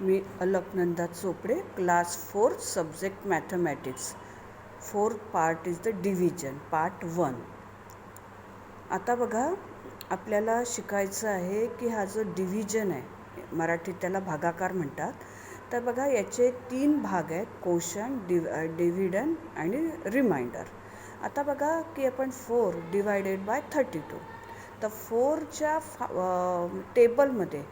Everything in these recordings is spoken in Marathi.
Me Alaknanda Chopde, class 4, subject mathematics. Fourth part is the division, part 1. आता बघा, आपल्याला शिकायचं आहे की हा जो डिव्हिजन आहे, मराठीत त्याला भागाकार म्हणतात. तर बघा, याचे 3 भाग आहेत: कोशन, डिव्हिडंड आणि रिमाइंडर. आता बघा की आपण 4 डिवायडेड बाय 32. तर 4च्या टेबलमध्ये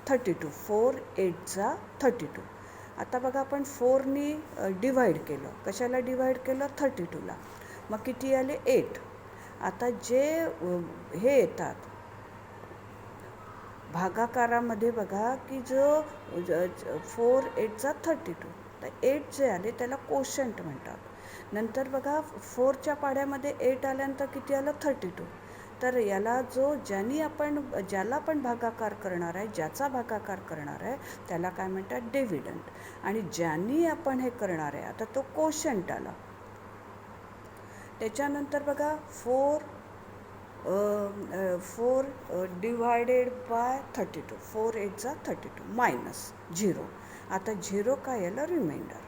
32, 4 8 32. आता बघा, आपण 4नी डिवाईड केलं. कशाला डिवाईड केलं? 32ला. मग किती आले? 8. आता जे हे येतात भागाकारामध्ये बघा की जो 4 8 32, तर 8 जे आले त्याला कोशंट म्हणतात. नंतर बघा, 4च्या पाढ्यामध्ये 8 आल्यानंतर किती आलं? 32. तर याला ज्याला आपण भागाकार करणार आहे, ज्याचा भागाकार करणार आहे, त्याला काय म्हणतात? डिव्हिडंड. आणि ज्यांनी आपण हे करणार आहे, आता तो कोशंट आला. त्याच्यानंतर बघा, 4 डिवायडेड बाय 32, 4 8 32, मायनस 0. आता 0 काय आलं? Reminder.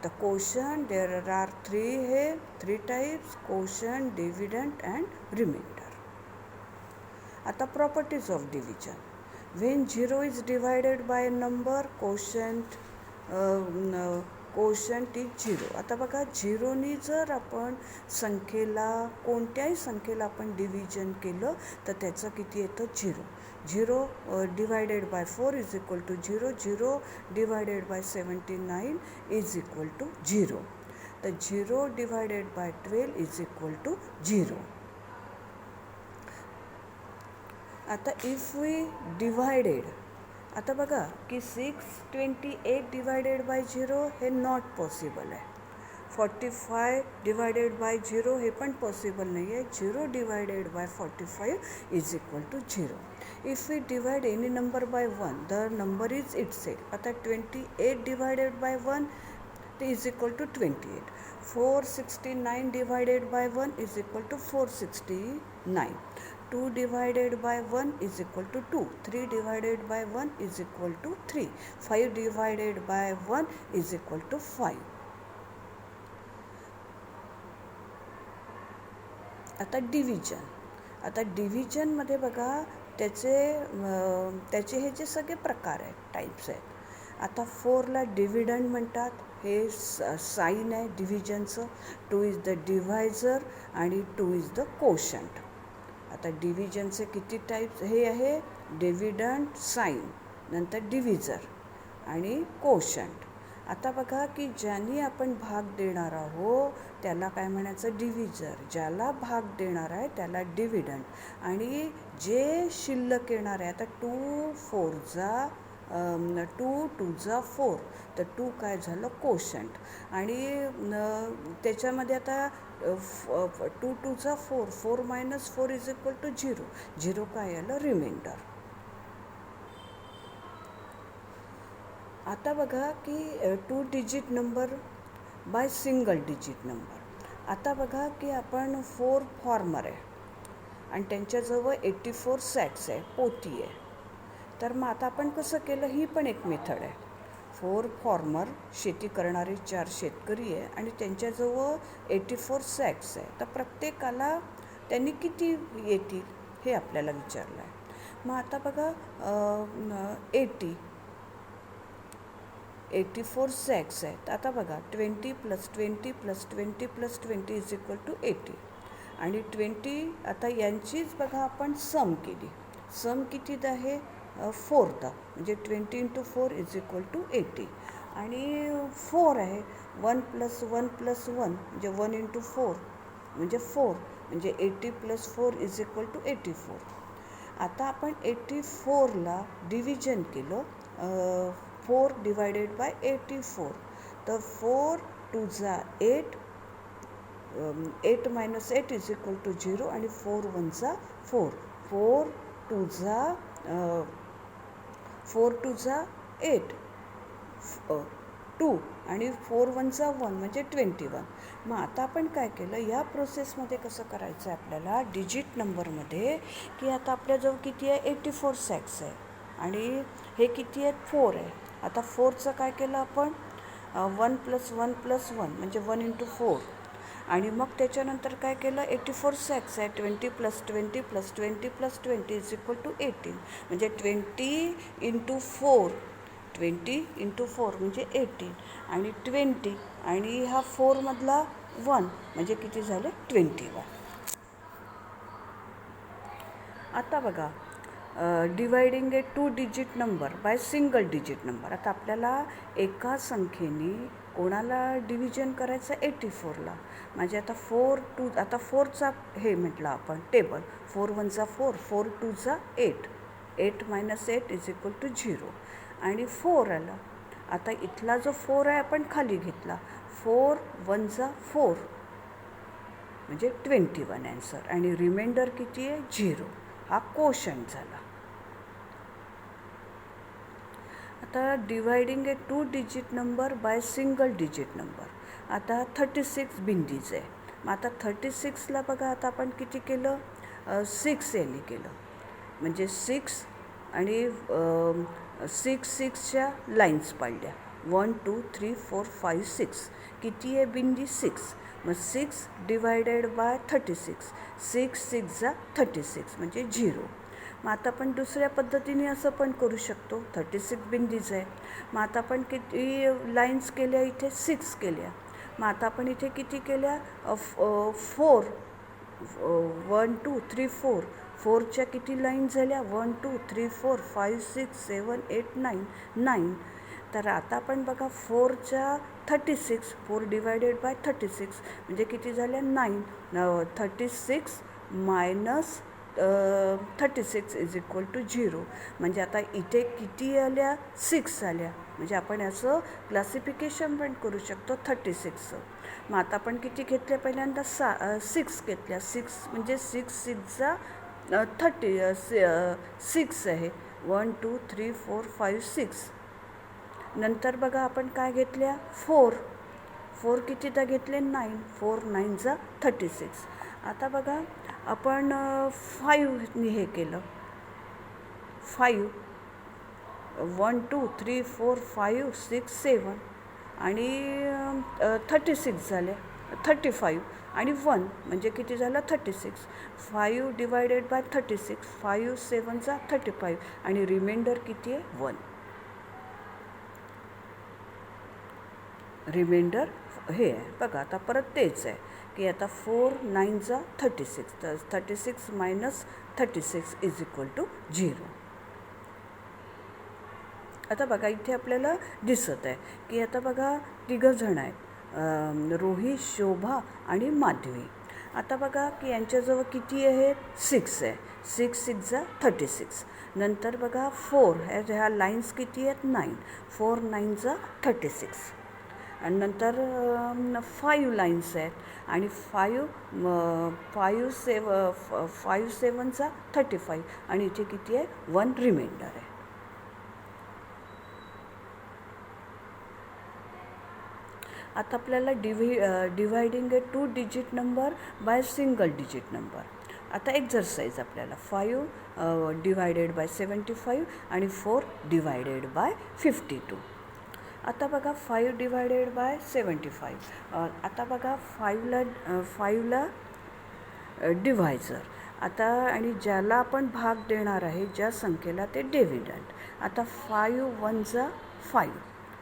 The quotient, there are three types: quotient, dividend and remainder. आता properties of division. When 0 is divided by a number, quotient is 0. आता बघा, 0नी जर आपण कोणत्याही संख्येला आपण डिव्हिजन केलं तर त्याचं किती येतं? 0. 0 divided by 4 is equal to 0. 0 divided by 79 is equal to 0. तर 0 divided by 12 is equal to 0. आता इफ वी डिवायडेड, आता बघा की 628 डिवायडेड बाय 0 हे नॉट पॉसिबल आहे. 45 डिवायडेड बाय 0 हे पण पॉसिबल नाही आहे. 0 divided by 45 is equal to 0. If we divide any number by 1, the number is itself. आता 28 divided by 1 is equal to 28. 469 divided by 1 is equal to 469. 2 divided by 1 is equal to 2. 3 divided by 1 is equal to 3. 5 divided by 1 is equal to 5. आता डिव्हिजनमध्ये बघा, त्याचे हे जे सगळे प्रकार आहेत, टाईप्स आहेत. आता 4ला डिव्हिडंड म्हणतात, हे साईन आहे डिव्हिजनचं. 2 इज द डिव्हायझर आणि 2 इज द कोशंट. आता डिव्हिजनचे किती टाईप्स हे आहे? डिव्हिडंड, साईन, नंतर डिव्हिजर आणि कोशंट. आता बघा की ज्यांनी आपण भाग देणार आहोत त्याला काय म्हणायचं? डिव्हिजर. ज्याला भाग देणार आहे त्याला डिव्हिडंड. आणि जे शिल्लक येणार आहे, आता 2 2 4, तर 2 काय झालं? कोशंट. आणि त्याच्यामध्ये आता 2 2 4, 4 मायनस 4 इज इक्वल टू 0. 0 काय आलं? रिमाइंडर. आता बघा की 2 digit number by single digit number. आता बघा की आपण 4 फॉर्मर आहे आणि त्यांच्याजवळ 84 सॅट्स आहे, पोती आहे. तर मग आता आपण कसं केलं? ही पण एक मेथड आहे. 4 फॉर्मर, शेती करणारे 4 शेतकरी आहे आणि त्यांच्याजवळ 84 सॅक्स आहे. तर प्रत्येकाला त्यांनी किती येतील हे आपल्याला विचारलं आहे. मग आता बघा, 84 सॅक्स आहेत. आता बघा, 20 + 20 + 20 + 20 इज इक्वल टू 80. आणि 20, आता यांचीच बघा आपण सम केली. सम किती आहे? 4. म्हणजे 20 × 4 इज इक्वल टू 80. आणि 4 आहे. 1 + 1 + 1 म्हणजे 1 × 4 म्हणजे 4. म्हणजे 80 + 4 इज इक्वल टू 84. आता आपण 84ला डिव्हिजन केलं. 4 डिवायडेड बाय 84. तर 4 2 8, 8 मायनस 8 इज इक्वल टू 0. आणि 4 1 4. 4 2 8, 2 आणि 4 1 1 म्हणजे 21. मग आता आपण काय केलं? या प्रोसेसमध्ये कसं करायचं आहे आपल्याला डिजिट नंबरमध्ये, की आता आपल्याजवळ किती आहे? 84 सॅक्स आहे. आणि हे किती आहेत 4 आहे. आता 4चं काय केलं आपण 1 + 1 + 1 म्हणजे 1 × 4 आणि मग त्याच्यानंतर काय केलं 84 सॅक्स आहे. 20 + 20 + 20 + 20 = 18 म्हणजे 20 × 4 20 × 4 म्हणजे 18 आणि 20 आणि हा 4मधला 1 म्हणजे किती झाले 21. आता बघा dividing a 2 digit number by single digit number. आता आपल्याला एका संख्येने कोणाला डिव्हिजन करायचं 84ला. म्हणजे आता 4चा हे म्हटलं आपण टेबल 4 × 1 = 4 4 × 2 = 8 8 - 8 = 0 आणि 4 आलं. आता इथला जो 4 आहे आपण खाली घेतला 4 × 1 = 4 म्हणजे 21 ॲन्सर आणि रिमाइंडर किती आहे 0. हा कोशंट झाला. आता dividing a 2 digit number by single digit number. आता 36 बिंदीज आहे. मग आता 36ला बघा आता आपण किती केलं 6 यांनी केलं म्हणजे 6 आणि 6च्या लाईन्स पाडल्या 1 2 3 4 5 6 किती आहे बिंदी 6. मग 6 डिवायडेड बाय 36 6 6 = 36 म्हणजे 0. मग आता आपण दुसऱ्या पद्धतीने असं पण करू शकतो 36 बिंदीज आहे. मग आता आपण किती लाईन्स केल्या इथे 6 केल्या. मग आता आपण इथे किती केल्या 4 1 2 3 4 4च्या किती लाईन झाल्या 1 2 3 4 5 6 7 8 9 9. तर आता आपण बघा 4च्या 36 4 डिवायडेड बाय 36 म्हणजे किती झाल्या 9 36 - 36 = 0 म्हणजे आता इथे किती आल्या 6 आल्या म्हणजे आपण याचं क्लासिफिकेशन पण करू शकतो 36चं. मग आता आपण किती घेतल्या पहिल्यांदा 6 घेतल्या 6 म्हणजे 6 6 = 6 आहे 1 2 3 4 5 6. नंतर बघा आपण काय घेतल्या 4 कितीदा घेतले 9 4 9 = 36. आता बघा आपण 5ने हे केलं 5 1 2 3 4 5 6 7 आणि 36 झाले 35 आणि 1 म्हणजे किती झालं 36. 5 डिवायडेड बाय 36 5 7 = 35 आणि रिमाइंडर किती आहे 1. रिमाइंडर हे आहे बघा. आता परत तेच आहे की आता 4 9 = 36 तर 36 - 36 = 0. आता बघा इथे आपल्याला दिसत आहे की आता बघा 3 जण आहेत रोहित शोभा आणि माधवी. आता बघा की यांच्याजवळ किती आहे 6 आहे 6 6 = 36. नंतर बघा 4 ह्या लाईन्स किती आहेत 9 4 9 = 36 आणि नंतर 5 लाईन्स आहेत आणि 5 7 = 35 आणि इथे किती आहे 1 रिमाइंडर आहे. आता आपल्याला dividing a 2 digit number by single digit number. आता एक्झरसाइज आपल्याला 5 डिवायडेड बाय 75 आणि 4 डिवायडेड बाय 52. आता बघा 5 डिवायडेड बाय 75. आता बघा 5ला डिव्हायझर आता आणि ज्याला आपण भाग देणार आहे ज्या संख्येला ते डिव्हिडंड. आता 5 1 = 5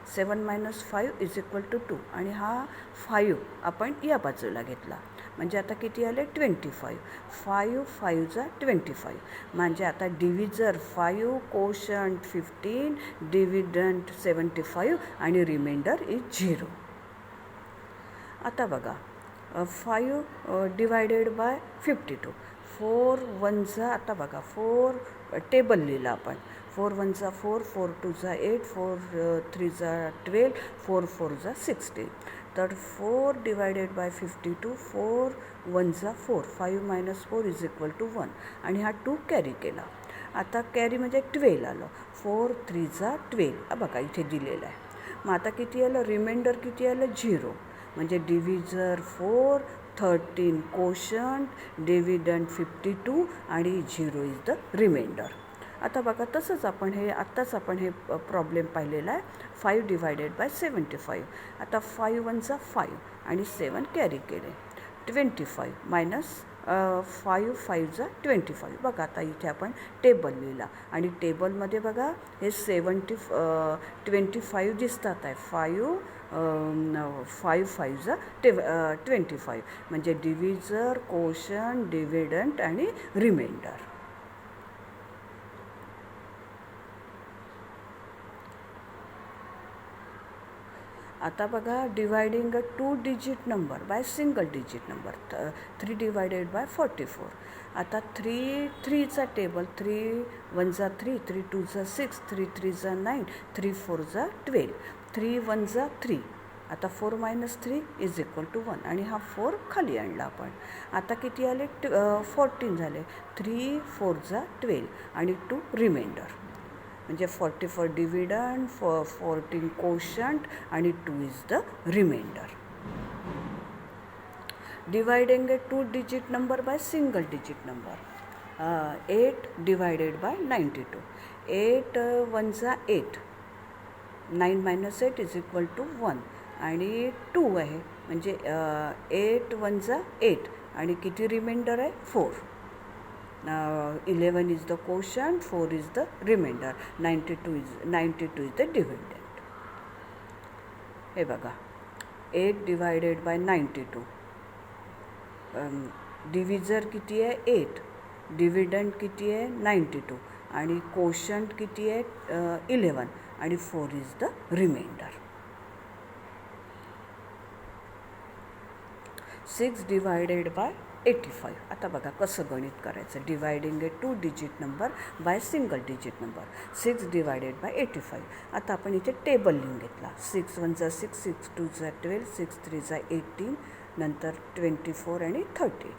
7 - 5 = 2 आणि हा 5 आपण या बाजूला घेतला म्हणजे आता किती आले 25 5 5 = 25 म्हणजे आता डिव्हिजर 5 कोशंट 15 डिव्हिडंड 75 आणि रिमाइंडर इज 0. आता बघा 5 डिवायडेड बाय 52 4 1 = आता बघा 4 टेबल लिहिलं आपण 4 1 = 4 4 2 = 8 4 3 = 12 4 4 = 16. तर 4 डिवायडेड बाय 52 4 1 = 4 5 - 4 = 1 आणि हा 2 कॅरी केला. आता कॅरी म्हणजे 12 आलं 4 3 = 12 बघा इथे दिलेलं आहे. मग आता किती आलं रिमाइंडर किती आलं 0 म्हणजे डिव्हिजर 4 13 कोशंट डिव्हिडंड 52 आणि 0 इज द रिमाइंडर. आता बघा तसंच आपण हे प्रॉब्लेम पाहिलेला आहे. 5 डिवायडेड बाय 75. आता 5 वन जा 5 आणि 7 कॅरी केले. 25 मायनस 5 5 जा 25. बघा आता इथे आपण टेबल लिहिला आणि टेबलमध्ये बघा हे 25 दिसतात आहे. 5 5 जा 25 म्हणजे डिव्हिजर, कोशंट, डिव्हिडंट आणि रिमाइंडर. आता बघा dividing a 2 digit number by single digit number. 3 divided by 44. आता 3चा टेबल 3 1 जा 3, 3 2 जा 6, 3 3 जा 9, 3 4 जा 12, 3 1 जा 3. आता 4 - 3 इज इक्वल टू 1 आणि हा 4 खाली आणला आपण. आता किती आले 14 झाले. 3 4 जा 12 आणि 2 रिमाइंडर. म्हणजे 44 डिव्हिडंट, 14 कोशंट आणि 2 is the remainder. Dividing a 2 digit number by single digit number. 8 divided by 92. 8 1 जा 8, 9 - 8 इज इक्वल टू 1 आणि 2 आहे. म्हणजे 8 1 जा 8 आणि किती रिमाइंडर आहे 4. 11 is the quotient, 4 is the remainder, 92 is the dividend. हे बघा 8 डिवायडेड बाय 92. डिव्हिजर किती आहे 8, डिव्हिडंट किती आहे 92 आणि कोशंट किती आहे 11 आणि 4 is the remainder. 6 divided by 85. आता बघा कसं गणित करायचं. Dividing a 2 digit number by single digit number. 6 divided by 85. आता आपण इथे टेबल लिहून घेतला. 6 1 जा 6, 6 2 जा 12, 6 3 जा 18, नंतर 24 आणि 30.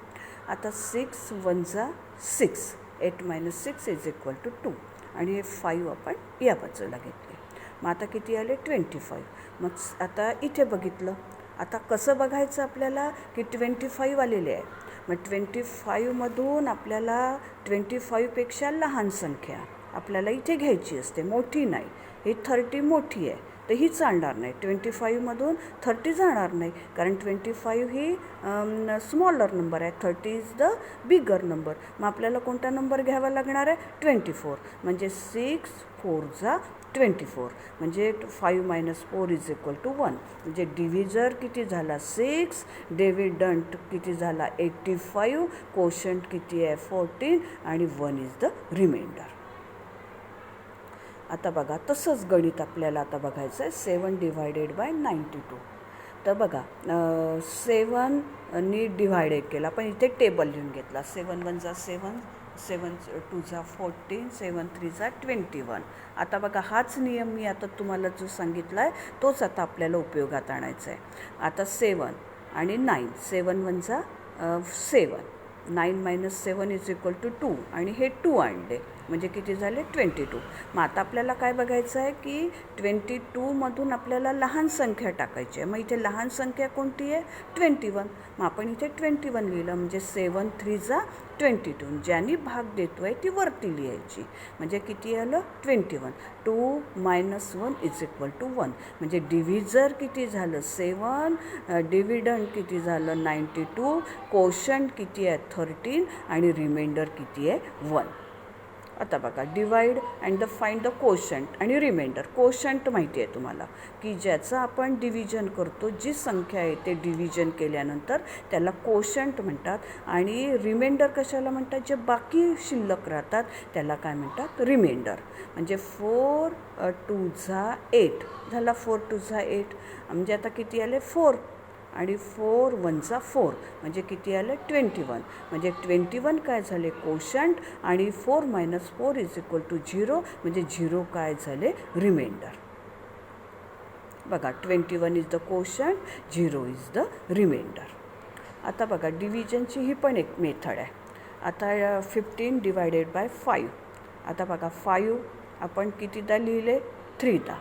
आता 6 1 जा 6, 8 - 6 इज इक्वल टू 2 आणि हे 5 आपण या बाजूला घेतले. मग आता किती आले 25. मग आता इथे बघितलं. आता कसं बघायचं आपल्याला की 25 आलेले आहे. मग 25मधून आपल्याला 25पेक्षा लहान संख्या आपल्याला इथे घ्यायची असते, मोठी नाही. ही 30 मोठी आहे तर ही चालणार नाही. 25मधून 30 जाणार नाही कारण 25 ही स्मॉलर नंबर आहे. 30 इज द बिगर नंबर. मग आपल्याला कोणता नंबर घ्यावा लागणार आहे 24. म्हणजे 6 4 जा 24 म्हणजे 5 - 4 इज इक्वल टू 1. म्हणजे डिव्हिजर किती झाला 6, डिव्हिडंट किती झाला 85, कोशंट किती आहे 14 आणि 1 इज द रिमाइंडर. आता बघा तसंच गणित आपल्याला आता बघायचं आहे. 7 डिवायडेड बाय 92. तर बघा 7नी डिवायडेड केला पण इथे टेबल लिहून घेतला. 7 1 जा 7, 7 2 जा 14, 7 3 जा 21. आता बघा हाच नियम मी आता तुम्हाला जो सांगितला आहे तोच आता आपल्याला उपयोगात आणायचा आहे. आता 7 आणि 9, 7 1 जा 7, 9 - 7 इज इक्वल टू 2 आणि हे 2 आणले म्हणजे किती झाले 22. मग आता आपल्याला काय बघायचं आहे की 22मधून आपल्याला लहान संख्या टाकायची आहे. मग इथे लहान संख्या कोणती आहे 21. मग आपण इथे 21 लिहिलं म्हणजे 7 3 जा 22. ज्यांनी भाग देतो आहे ती वरती लिहायची. म्हणजे किती आलं 21. 2 - 1 इज इक्वल टू 1. म्हणजे डिव्हिजर किती झालं 7, डिव्हिडंट किती झालं 92, कोशंट किती आहे 13 आणि रिमाइंडर किती आहे 1. आता बघा divide and find the quotient आणि रिमाइंडर. कोशंट माहिती आहे तुम्हाला की ज्याचं आपण डिव्हिजन करतो, जी संख्या आहे ते डिव्हिजन केल्यानंतर त्याला कोशंट म्हणतात. आणि रिमाइंडर कशाला म्हणतात, जे बाकी शिल्लक राहतात त्याला काय म्हणतात रिमाइंडर. म्हणजे 4 2 जा 8 झाला. 4 2 जा 8 म्हणजे आता किती आले 4 आणि 4 1 जा 4 म्हणजे किती आलं 21. म्हणजे 21 काय झाले कोशंट आणि 4 - 4 इज इक्वल टू 0 म्हणजे 0 काय झाले रिमाइंडर. बघा 21 is the quotient, 0 is the remainder. आता बघा डिव्हिजनची ही पण एक मेथड आहे. आता 15 डिवायडेड बाय 5. आता बघा 5 आपण कितीदा लिहिले 3दा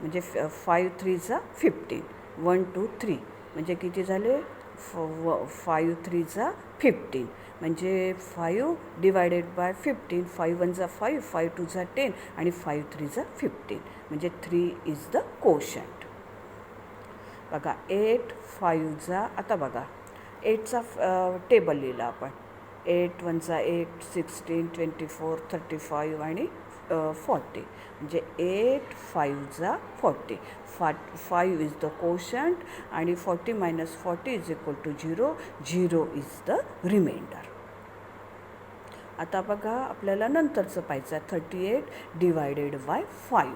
म्हणजे 5 3 जा 15, 1 2 3 म्हणजे किती झाले 5 3 जा 15 म्हणजे 5 डिवायडेड बाय 15. 5 1 जा 5, 5 2 जा 10 आणि 5 3 जा 15 म्हणजे 3 इज द कोशंट. बघा 8 5 जा, आता बघा 8चा टेबल लिहिला आपण. 8 1 जा 8, 16 24 35 आणि 40 म्हणजे 8 5 जा 40. 5 इज द कोशंट आणि 40 minus 40 is equal to 0. 0 is the remainder. आता बघा आपल्याला नंतरचं पाहायचं आहे. 38 डिवायडेड बाय 5.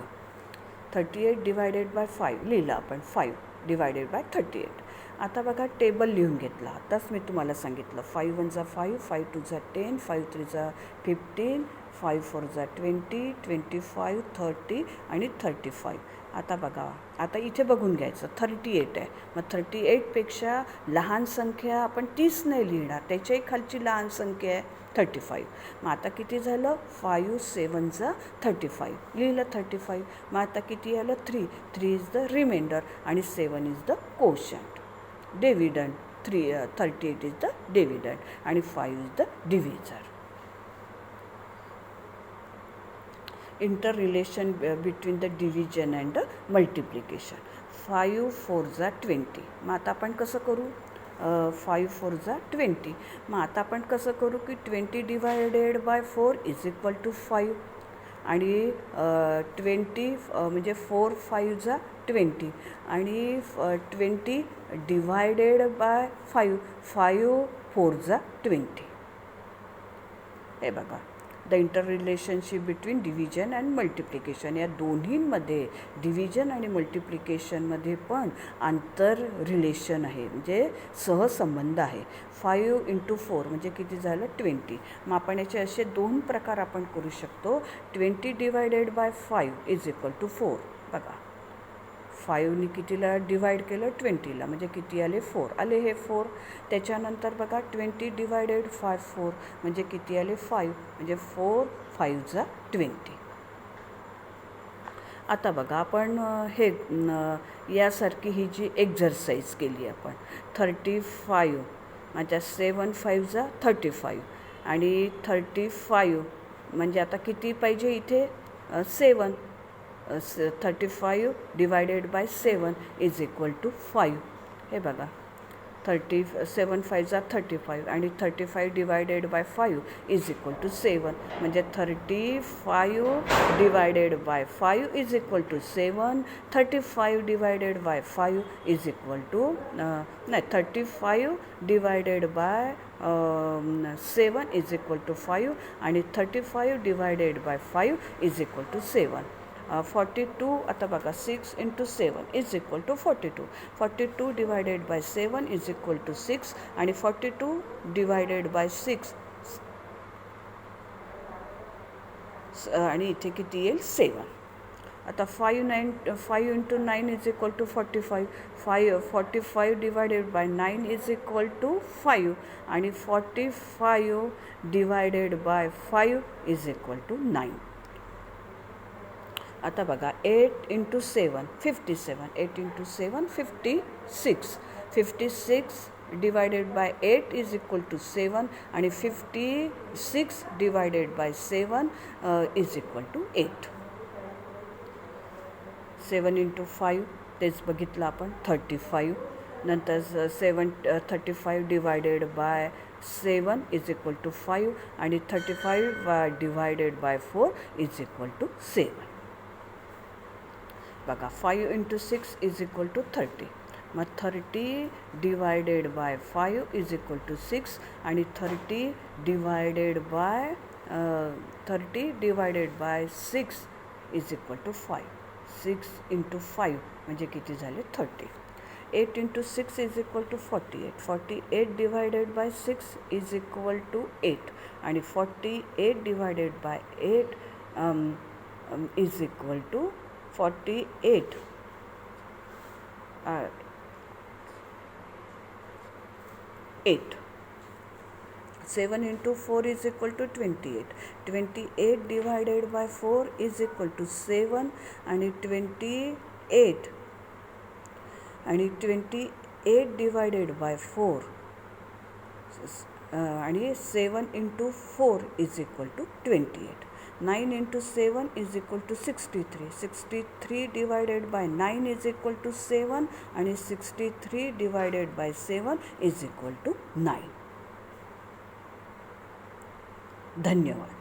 38 डिवायडेड बाय 5 लिहिलं आपण. 5 डिवायडेड बाय 38. आता बघा टेबल लिहून घेतला. आताच मी तुम्हाला सांगितलं. 5 1 जा 5, 5 2 जा 10, 5 3 जा 15, 5 4 जा 20, 25 30 आणि 35. आता बघा, आता इथे बघून घ्यायचं. 38 आहे. मग 38पेक्षा लहान संख्या आपण 30 नाही लिहिणार, त्याच्याही खालची लहान संख्या आहे 35. मग आता किती झालं? 5 7 जा 35 लिहिलं 35. मग आता किती आलं? 3. 3 इज द रिमाइंडर आणि 7 is the quotient. Dividend 38 is the dividend आणि 5 is the divisor. Interrelation between the division and the multiplication. 5 4 जा 20. मग आता आपण कसं करू? 5 4 जा 20. मग आता आपण कसं करू की 20 divided by 4 is equal to 5 आणि 20 म्हणजे 4 5 जा 20 आणि 20 डिवायडेड बाय 5. 5 4 जा 20. हे बघा, the inter relationship between division and multiplication. या दोन्हींमध्ये डिव्हिजन आणि मल्टिप्लिकेशनमध्ये पण आंतर रिलेशन आहे, म्हणजे सहसंबंध आहे. 5 × 4 म्हणजे किती झालं? 20. मग आपण याचे असे दोन प्रकार आपण करू शकतो. 20 divided by 5 is equal to 4. बघा 5नी कितीला डिवाइड केलं? 20ला, म्हणजे किती आले? 4 आले. हे 4. त्याच्यानंतर बघा 20 डिवायडेड 5 4 म्हणजे किती आले? 5 म्हणजे 4 5 जा 20. आता बघा आपण हे यासारखी ही जी एक्झरसाइज केली आपण. 35 म्हणजे 7 5 जा 35 आणि 35 म्हणजे आता किती पाहिजे इथे? 7. 35 divided by 7 is equal to 5. हे बघा 7 5 जा 35 आणि 35 divided by 5 is equal to 7 म्हणजे 35 divided by 5 is equal to 7. 35 divided by 5 is equal to नाही 35 divided by 7 is equal to 5 आणि 35 divided by 5 is equal to 7. 42. आता बघा 6 × 7 is equal to 42. 42 divided by 7 is equal to 6 आणि 42 डिवायडेड बाय 6 आणि इथे किती येईल? 7. आता 5 × 9 is equal to 45. 45 divided by 9 is equal to 5 आणि 45 divided by 5 is equal to 9. आता बघा 8 × 7 57. 8 × 7 56. 56 divided by 8 is equal to 7 आणि 56 divided by 7 is equal to 8. 7 × 5 तेच बघितलं आपण 35. नंतर 35 divided by 7 is equal to 5 आणि 35 divided by 4 is equal to 7. बघा 5 × 6 इज इक्वल टू 30. मग 30 divided by 5 is equal to 6 आणि 30 divided by 6 is equal to 5. 6 × 5 म्हणजे किती झाले? 30. 8 × 6 is equal to 48. 48 divided by 6 is equal to 8 आणि 48 divided by 8 is equal to 48 8. 7 × 4 is equal to 28. 28 divided by 4 is equal to 7 आणि 28 8 डिवायडेड बाय 4 आणि 7 into 4 is equal to 28. 9 into 7 is equal to 63. 63 divided by 9 is equal to 7 आणि 63 divided by 7 is equal to 9. धन्यवाद.